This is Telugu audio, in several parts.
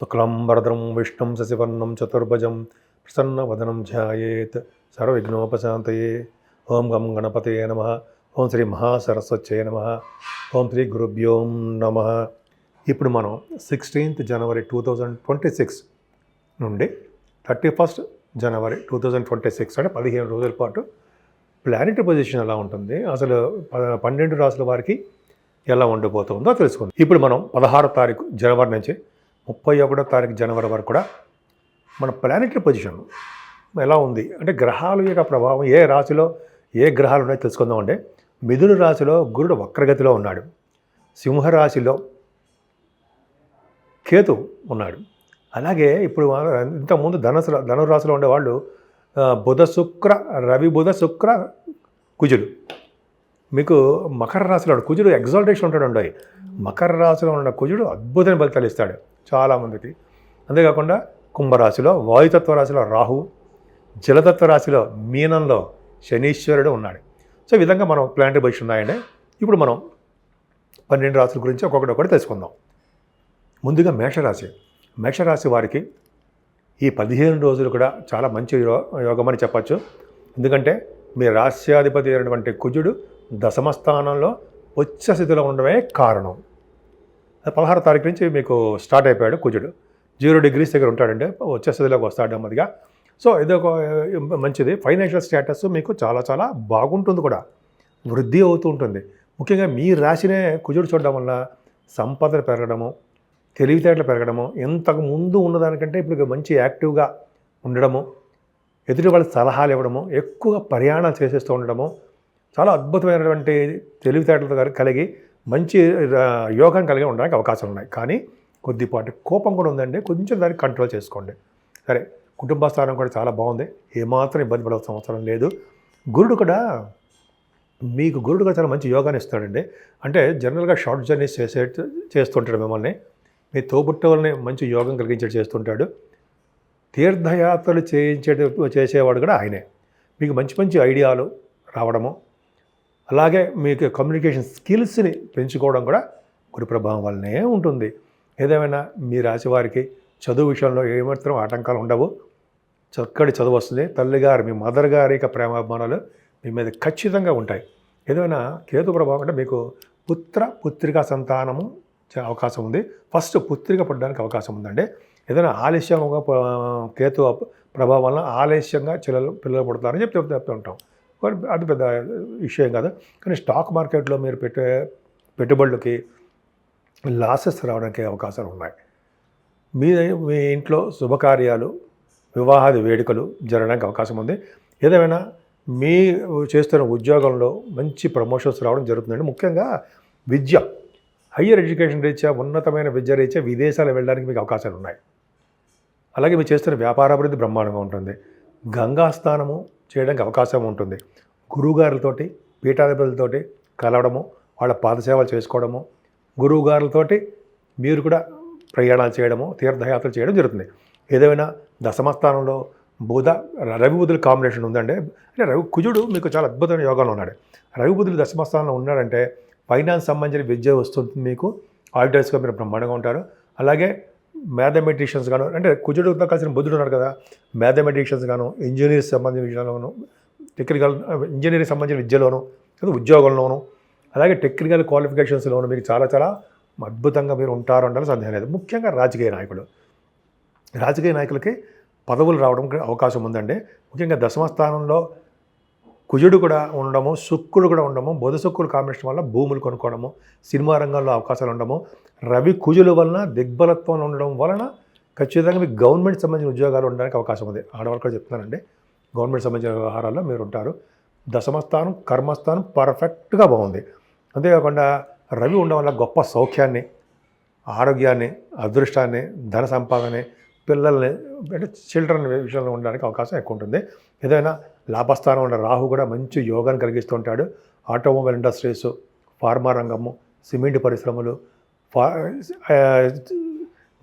శుక్లాంబరధరం విష్ణుం శశివర్ణం చతుర్భుజం ప్రసన్నవదనం ధ్యాయేత్ సర్వవిఘ్నోపశాంతయే. ఓం గం గణపతయే నమః. ఓం శ్రీ మహాసరస్వత్యై నమః. ఓం శ్రీ గురుభ్యో నమః. ఇప్పుడు మనం 16th జనవరి 2026 నుండి 31st జనవరి 2026 అంటే 15 రోజుల పాటు ప్లానెటరీ పొజిషన్ ఎలా ఉంటుంది, అసలు 12 రాసుల వారికి ఎలా ఉండిపోతుందో తెలుసుకుందాం. ఇప్పుడు మనం 16వ తారీఖు జనవరి నుంచి 31వ తారీఖు జనవరి వరకు కూడా మన ప్లానెటరీ పొజిషన్ ఎలా ఉంది అంటే గ్రహాల యొక్క ప్రభావం ఏ రాశిలో ఏ గ్రహాలు ఉన్నాయో తెలుసుకుందాం. అంటే మిథున రాశిలో గురుడు వక్రగతిలో ఉన్నాడు. సింహరాశిలో కేతు ఉన్నాడు. అలాగే ఇప్పుడు ఇంతకుముందు ధనురాశిలో ఉండేవాళ్ళు బుధ శుక్ర రవి బుధ శుక్ర కుజుడు. మీకు మకర రాశిలో కుజుడు ఎగ్జాల్టేషన్ ఉంటాడు. మకర రాశిలో ఉన్న కుజుడు అద్భుతమైన ఫలితాలు ఇస్తాడు చాలామందికి. అంతేకాకుండా కుంభరాశిలో వాయుతత్వ రాశిలో రాహు, జలతత్వ రాశిలో మీనంలో శనీశ్వరుడు ఉన్నాడు. సో ఈ విధంగా మనం ప్లానెటరీ పొజిషన్ ఉన్నాయండి. ఇప్పుడు మనం 12 రాశుల గురించి ఒక్కొక్కటి తెలుసుకుందాం. ముందుగా మేషరాశి వారికి ఈ 15 రోజులు కూడా చాలా మంచి యోగం అని చెప్పచ్చు. ఎందుకంటే మీ రాశ్యాధిపతి అయినటువంటి కుజుడు దశమ స్థానంలో ఉచ్చ స్థితిలో ఉండడమే కారణం. 16వ తారీఖు నుంచి మీకు స్టార్ట్ అయిపోయాడు కుజుడు. 0 degrees దగ్గర ఉంటాడంటే ఉచ్చ స్థితిలోకి వస్తాడు నెమ్మదిగా. సో ఇదొక మంచిది. ఫైనాన్షియల్ స్టేటస్ మీకు చాలా చాలా బాగుంటుంది, కూడా వృద్ధి అవుతూ ఉంటుంది. ముఖ్యంగా మీ రాశినే కుజుడు చూడడం వల్ల సంపదలు పెరగడము, తెలివితేటలు పెరగడము, ఇంతకు ముందు ఉన్నదానికంటే ఇప్పుడు మంచి యాక్టివ్గా ఉండడము, ఎదుటి వాళ్ళ సలహాలు ఇవ్వడము, ఎక్కువగా ప్రయాణాలు చేసేస్తూ ఉండడము, చాలా అద్భుతమైనటువంటి తెలివితేటలతో కలిగి మంచి యోగం కలిగి ఉండడానికి అవకాశాలు ఉన్నాయి. కానీ కొద్దిపాటి కోపం కూడా ఉందండి, కొంచెం దాన్ని కంట్రోల్ చేసుకోండి. సరే, కుటుంబ స్థానం కూడా చాలా బాగుంది, ఏమాత్రం ఇబ్బంది పడాల్సిన అవసరం లేదు. గురుడు కూడా చాలా మంచి యోగాన్ని ఇస్తాడండి. అంటే జనరల్గా షార్ట్ జర్నీస్ చేస్తుంటాడు, మిమ్మల్ని మీ తోబుట్టవుల్ని మంచి యోగం కలిగించేది చేస్తుంటాడు. తీర్థయాత్రలు చేసేవాడు కూడా ఆయనే. మీకు మంచి మంచి ఐడియాలు రావడము, అలాగే మీకు కమ్యూనికేషన్ స్కిల్స్ని పెంచుకోవడం కూడా గురు ప్రభావం వల్లనే ఉంటుంది. ఏదేమైనా మీ రాశి వారికి చదువు విషయంలో ఏమాత్రం ఆటంకాలు ఉండవు. చక్కటి చదువు వస్తుంది. తల్లిగారు మీ మదర్ గారి యొక్క ప్రేమాభిమానాలు మీ మీద ఖచ్చితంగా ఉంటాయి. ఏదైనా కేతు ప్రభావం అంటే మీకు పుత్రికా సంతానము అవకాశం ఉంది. ఫస్ట్ పుత్రిక పుట్టడానికి అవకాశం ఉందండి. ఏదైనా ఆలస్యంగా కేతు ప్రభావం వల్ల ఆలస్యంగా పిల్లలు పుడతారని చెప్తూ ఉంటాం. అది పెద్ద విషయం కాదు. కానీ స్టాక్ మార్కెట్లో మీరు పెట్టే పెట్టుబడులకి లాసెస్ రావడానికి అవకాశాలు ఉన్నాయి. మీ ఇంట్లో శుభకార్యాలు, వివాహాది వేడుకలు జరగడానికి అవకాశం ఉంది. ఏదేమైనా మీ చేస్తున్న ఉద్యోగంలో మంచి ప్రమోషన్స్ రావడం జరుగుతుందండి. ముఖ్యంగా విద్య, హయ్యర్ ఎడ్యుకేషన్ రీత్యా, ఉన్నతమైన విద్య రీత్యా విదేశాలు వెళ్ళడానికి మీకు అవకాశాలు ఉన్నాయి. అలాగే మీరు చేస్తున్న వ్యాపారాభివృద్ధి బ్రహ్మాండంగా ఉంటుంది. గంగా స్నానము చేయడానికి అవకాశం ఉంటుంది. గురువుగారులతోటి, పీఠాధిపతులతోటి కలవడము, వాళ్ళ పాదసేవలు చేసుకోవడము, గురువుగారులతోటి మీరు కూడా ప్రయాణాలు చేయడము, తీర్థయాత్రలు చేయడం జరుగుతుంది. ఏదైనా దశమస్థానంలో రవి బుధుల కాంబినేషన్ ఉందండి. అంటే కుజుడు మీకు చాలా అద్భుతమైన యోగంలో ఉన్నాడు. రవి బుధులు దశమస్థానంలో ఉన్నాడంటే ఫైనాన్స్ సంబంధించిన విద్య వస్తుంది. మీకు ఆడిటర్స్గా మీరు బ్రహ్మాండంగా ఉంటారు. అలాగే మ్యాథమెటిషియన్స్ గాను, అంటే కుజుడుతో కలిసిన బుధుడు ఉన్నారు కదా, మ్యాథమెటిషియన్స్ గాను, ఇంజనీరింగ్ సంబంధించిన విషయంలోను, ఇంజనీరింగ్ సంబంధించిన విద్యలోను, ఉద్యోగంలోను, అలాగే టెక్నికల్ క్వాలిఫికేషన్స్లోను మీకు చాలా చాలా అద్భుతంగా మీరు ఉంటారు అంటే సందేహం లేదు. ముఖ్యంగా రాజకీయ నాయకులకి పదవులు రావడం అవకాశం ఉందండి. ముఖ్యంగా దశమ స్థానంలో కుజుడు కూడా ఉండడము, శుక్రుడు కూడా ఉండడము, బుధ శుక్రుడు కాంబినేషన్ వల్ల భూములు కొనుక్కోవడము, సినిమా రంగంలో అవకాశాలు ఉండడము, రవి కుజుల వలన దిగ్బలత్వం ఉండడం వలన ఖచ్చితంగా మీకు గవర్నమెంట్ సంబంధించిన ఉద్యోగాలు ఉండడానికి అవకాశం ఉంది. ఆడవాళ్ళు కూడా చెప్తున్నానండి, గవర్నమెంట్ సంబంధించిన వ్యవహారాల్లో మీరు ఉంటారు. దశమస్థానం, కర్మస్థానం పర్ఫెక్ట్గా బాగుంది. అంతేకాకుండా రవి ఉండడం వల్ల గొప్ప సౌఖ్యాన్ని, ఆరోగ్యాన్ని, అదృష్టాన్ని, ధన సంపాదనని, పిల్లల్ని అంటే చిల్డ్రన్ విషయంలో ఉండడానికి అవకాశం ఎక్కువ ఉంటుంది. ఏదైనా లాభస్థానం ఉన్న రాహు కూడా మంచి యోగాన్ని కలిగిస్తూ ఉంటాడు. ఆటోమొబైల్ ఇండస్ట్రీస్, ఫార్మా రంగము, సిమెంట్ పరిశ్రమలు,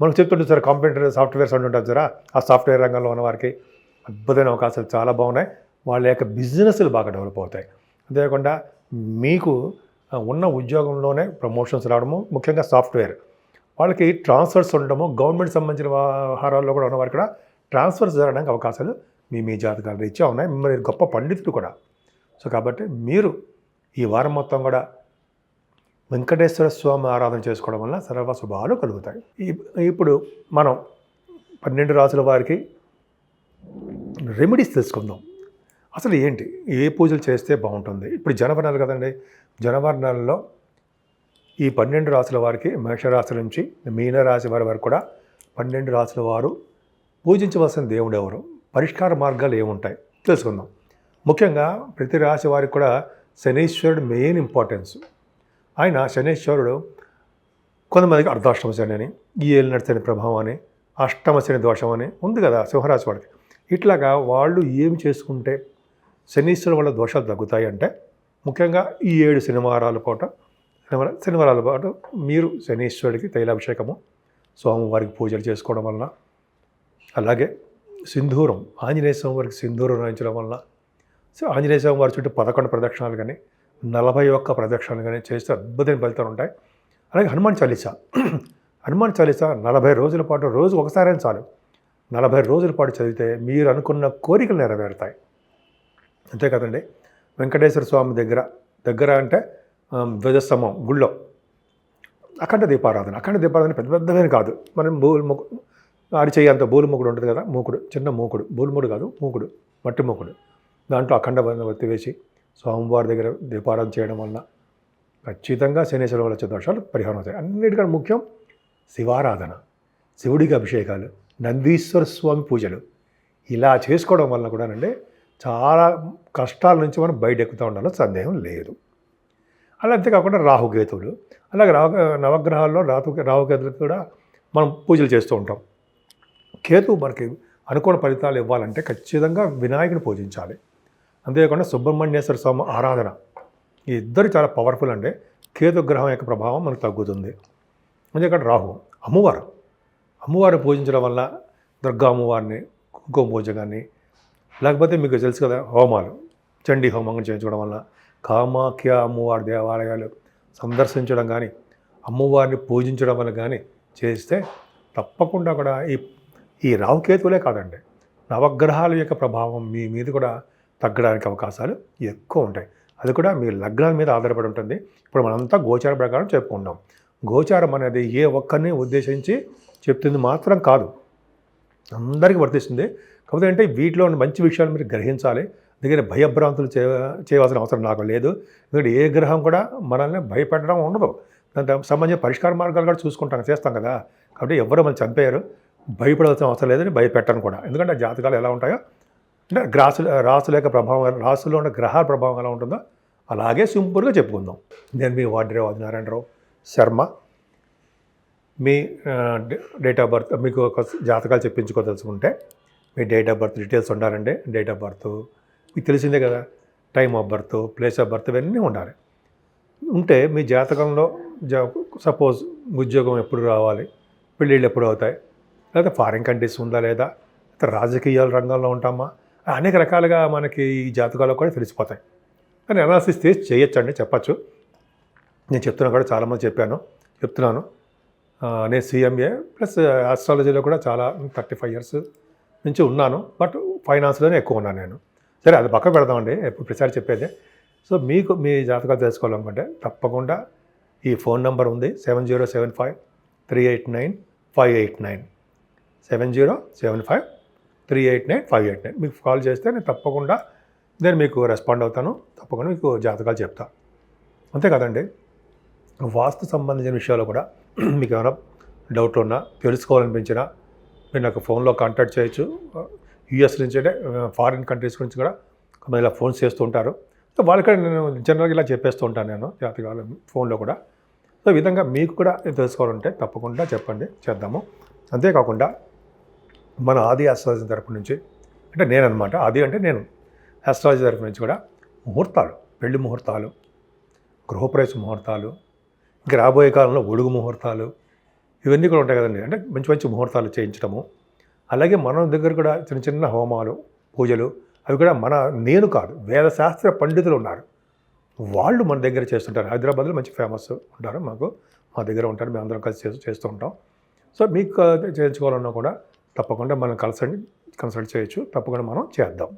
మనకు చెప్తుంటారు సార్, కంప్యూటర్ సాఫ్ట్వేర్స్ అంటుంటారు సార్, ఆ సాఫ్ట్వేర్ రంగంలో ఉన్న వారికి అద్భుతమైన అవకాశాలు చాలా బాగున్నాయి. వాళ్ళ యొక్క బిజినెస్లు బాగా డెవలప్ అవుతాయి. అంతేకాకుండా మీకు ఉన్న ఉద్యోగంలోనే ప్రమోషన్స్ రావడము, ముఖ్యంగా సాఫ్ట్వేర్ వాళ్ళకి ట్రాన్స్ఫర్స్ ఉండడము, గవర్నమెంట్ సంబంధించిన వ్యవహారాల్లో కూడా ఉన్నవారు కూడా ట్రాన్స్ఫర్స్ జరగడానికి అవకాశాలు మీ జాతకాల రీత్యా ఉన్నాయి. మిమ్మల్ని గొప్ప పండితులు కూడా. సో కాబట్టి మీరు ఈ వారం మొత్తం కూడా వెంకటేశ్వర స్వామి ఆరాధన చేసుకోవడం వల్ల సర్వ శుభాలు కలుగుతాయి. ఇప్పుడు మనం 12 రాసుల వారికి రెమెడీస్ తెలుసుకుందాం. అసలు ఏంటి, ఏ పూజలు చేస్తే బాగుంటుంది. ఇప్పుడు జనవరి నెల కదండి, జనవరి నెలలో ఈ 12 రాసుల వారికి మేషరాశి నుంచి మీనరాశి వారి వరకు కూడా 12 రాసుల వారు పూజించవలసిన దేవుడు ఎవరు, పరిష్కార మార్గాలు ఏముంటాయి తెలుసుకుందాం. ముఖ్యంగా ప్రతి రాశి వారికి కూడా శనీశ్వరుడు మెయిన్ ఇంపార్టెన్స్. ఆయన శనీశ్వరుడు కొంతమందికి అర్ధాష్టమ శని అని, ఈ ఏలినాటి శని ప్రభావం అని, అష్టమ శని దోషం అని ఉంది కదా సింహరాశి వాడికి. ఇట్లాగా వాళ్ళు ఏం చేసుకుంటే శనీశ్వరుడు వల్ల దోషాలు తగ్గుతాయి అంటే ముఖ్యంగా ఈ 7 శనివారాల పాటు మీరు శనీశ్వరుడికి తైలాభిషేకము, స్వామివారికి పూజలు చేసుకోవడం వలన, అలాగే సింధూరం, ఆంజనేయ స్వామి వారికి సింధూరం రాయించడం వలన, ఆంజనేయ స్వామి వారి చుట్టూ 11 ప్రదక్షిణాలు కానీ 41 ప్రదక్షిణాలు కానీ చేస్తే అద్భుతమైన ఫలితాలు ఉంటాయి. అలాగే హనుమాన్ చాలీసా 40 రోజుల పాటు, రోజు ఒకసారైనా చాలు, 40 రోజుల పాటు చదివితే మీరు అనుకున్న కోరికలు నెరవేరుతాయి. అంతే కదండి. వెంకటేశ్వర స్వామి దగ్గర అంటే ధ్వజస్తంభం గుళ్ళో అఖండ దీపారాధన పెద్ద పెద్దవేం కాదు. మనం అరిచేయి అంత బూలు మూకుడు ఉంటుంది కదా, మూకుడు, చిన్న మూకుడు, బూలుముడు కాదు, మూకుడు, మట్టి మూకుడు, దాంట్లో అఖండ ఒత్తి వేసి స్వామివారి దగ్గర దీపారాధన చేయడం వలన ఖచ్చితంగా శనీశ్వరుల వల్ల వచ్చే దోషాలు పరిహారం అవుతాయి. అన్నిటికన్నా ముఖ్యం శివారాధన, శివుడికి అభిషేకాలు, నందీశ్వర స్వామి పూజలు ఇలా చేసుకోవడం వలన కూడానండి చాలా కష్టాల నుంచి మనం బయటెక్కుతూ ఉండాలో సందేహం లేదు. అలా అంతేకాకుండా రాహుకేతువులు, అలాగే నవగ్రహాల్లో రాహుకేతువులు కూడా మనం పూజలు చేస్తూ ఉంటాం. కేతువు మనకి అనుకూల ఫలితాలు ఇవ్వాలంటే ఖచ్చితంగా వినాయకుని పూజించాలి. అంతేకాకుండా సుబ్రహ్మణ్యేశ్వర స్వామి ఆరాధన, ఈ ఇద్దరు చాలా పవర్ఫుల్ అంటే కేతు గ్రహం యొక్క ప్రభావం మనకు తగ్గుతుంది. అంతేకాకుండా రాహు, అమ్మవారిని పూజించడం వల్ల దుర్గా అమ్మవారిని కుంకుమ పూజ కానీ, లేకపోతే మీకు తెలుసు కదా హోమాలు, చండీ హోమం చేయించడం వల్ల, కామాఖ్య అమ్మవారి దేవాలయాలు సందర్శించడం కానీ, అమ్మవారిని పూజించడం వల్ల కానీ చేస్తే తప్పకుండా కూడా ఈ రాహుకేతువులే కాదండి, నవగ్రహాల యొక్క ప్రభావం మీ మీద కూడా తగ్గడానికి అవకాశాలు ఎక్కువ ఉంటాయి. అది కూడా మీ లగ్నాల మీద ఆధారపడి ఉంటుంది. ఇప్పుడు మనంతా గోచార ప్రకారం చెప్పుకుంటాం. గోచారం అనేది ఏ ఒక్కరిని ఉద్దేశించి చెప్తుంది మాత్రం కాదు, అందరికీ వర్తిస్తుంది. కాకపోతే అంటే వీటిలో ఉన్న మంచి విషయాలు మీరు గ్రహించాలి. అందుకని భయభ్రాంతులు చేయవలసిన అవసరం నాకు లేదు. ఎందుకంటే ఏ గ్రహం కూడా మనల్ని భయపెట్టడం ఉండదు. దానికి సంబంధించిన పరిష్కార మార్గాలు కూడా చేస్తాం కదా. కాబట్టి ఎవరు మనం చంపేయరు, భయపడవలసిన అవసరం లేదని భయపెట్టను కూడా. ఎందుకంటే జాతకాలు ఎలా ఉంటాయో అంటే రాసుల యొక్క ప్రభావం, రాసులో ఉన్న గ్రహాల ప్రభావం ఎలా ఉంటుందో అలాగే సింపుల్గా చెప్పుకుందాం. నేను మీ వాడ్రేవ్ ఆదినారాయణరావు శర్మ. మీ డేట్ ఆఫ్ బర్త్, మీకు ఒక జాతకాలు చెప్పించుకోదలుచుకుంటే మీ డేట్ ఆఫ్ బర్త్ డీటెయిల్స్ ఉండాలండి. డేట్ ఆఫ్ బర్త్ మీకు తెలిసిందే కదా, time of birth, place of birth ఇవన్నీ ఉండాలి. ఉంటే మీ జాతకంలో సపోజ్ ఉద్యోగం ఎప్పుడు రావాలి, పెళ్ళిళ్ళు ఎప్పుడు అవుతాయి, లేదా ఫారిన్ కంట్రీస్ ఉందా లేదా, రాజకీయాల రంగంలో ఉంటామా, అనేక రకాలుగా మనకి ఈ జాతకాల్లో కూడా తెలిసిపోతాయి. కానీ అనాలిసిస్ చేసి చేయొచ్చండి, చెప్పచ్చు. నేను కూడా చాలామంది చెప్తున్నాను. నేను CMA ప్లస్ ఆస్ట్రాలజీలో కూడా చాలా 35 years నుంచి ఉన్నాను. బట్ ఫైనాన్స్లోనే ఎక్కువ ఉన్నాను నేను. సరే, అది పక్క పెడదామండి, ఎప్పుడు ప్రతిసారి చెప్పేదే. సో మీకు మీ జాతకాలు తెలుసుకోవాలనుకుంటే తప్పకుండా ఈ ఫోన్ నెంబర్ ఉంది, 7075389589, 7075389589. మీకు కాల్ చేస్తే నేను మీకు రెస్పాండ్ అవుతాను. తప్పకుండా మీకు జాతకాలు చెప్తాను. అంతే కదండి. వాస్తు సంబంధించిన విషయాలు కూడా మీకు ఏమైనా డౌట్లు ఉన్నా, తెలుసుకోవాలనిపించినా మీరు నాకు ఫోన్లో కాంటాక్ట్ చేయొచ్చు. US నుంచి అంటే ఫారిన్ కంట్రీస్ గురించి కూడా కొంతమంది ఇలా ఫోన్స్ చేస్తూ ఉంటారు. సో వాళ్ళకి నేను జనరల్గా ఇలా చెప్పేస్తూ ఉంటాను నేను జాతకాలు ఫోన్లో కూడా. సో ఈ విధంగా మీకు కూడా తెలుసుకోవాలంటే తప్పకుండా చెప్పండి, చేద్దాము. అంతేకాకుండా మన ఆది ఆస్ట్రాలజీ తరపు నుంచి అంటే నేనన్నమాట, ఆది అంటే నేను ఆస్ట్రాలజీ తరపు నుంచి కూడా ముహూర్తాలు, పెళ్లి ముహూర్తాలు, గృహప్రవేశ ముహూర్తాలు, ఇంకా రాబోయే కాలంలో ఒడుగు ముహూర్తాలు, ఇవన్నీ కూడా ఉంటాయి కదండి. అంటే మంచి మంచి ముహూర్తాలు చేయించడము. అలాగే మన దగ్గర కూడా చిన్న చిన్న హోమాలు, పూజలు, అవి కూడా నేను కాదు, వేదశాస్త్ర పండితులు ఉన్నారు, వాళ్ళు మన దగ్గర చేస్తుంటారు. హైదరాబాద్లో మంచి ఫేమస్ ఉంటారు. మా దగ్గర ఉంటారు, మేము అందరం కలిసి చేస్తూ ఉంటాం. సో మీకు చేయించుకోవాలన్నా కూడా తప్పకుండా మనం కన్సల్ట్ చేయొచ్చు, తప్పకుండా మనం చేద్దాం.